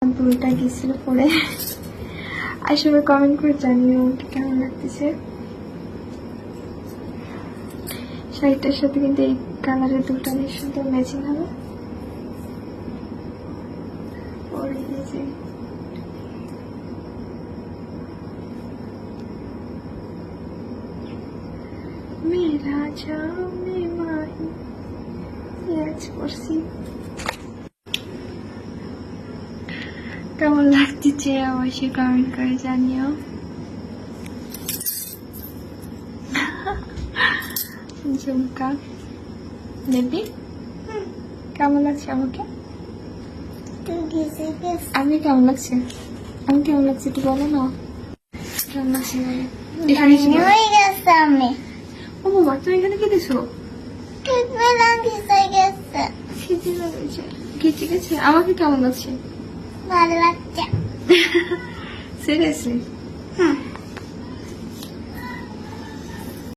দুইটা গেছিল পরে আসলে কমেন্ট করে জানিও কেমন লাগতেছে। শাড়িটার সাথে কিন্তু এই কালারের দুটো সুন্দর ম্যাচিং হবে। মেরা জানে মাহি পড়ছি। কেমন লাগতেছে অবশ্যই কমেন্ট করে জানিও। ঝুমকা বেবি কেমন লাগছে আমাকে? আমি কেমন লাগছে? আমি কেমন লাগছে একটু বলো না। কেমন লাগছে? ও বাবা তুমি এখানে কি দিছো? ঠিক আছে। আমাকে কেমন লাগছে? ভালো লাগছে। সিরিয়াসলি?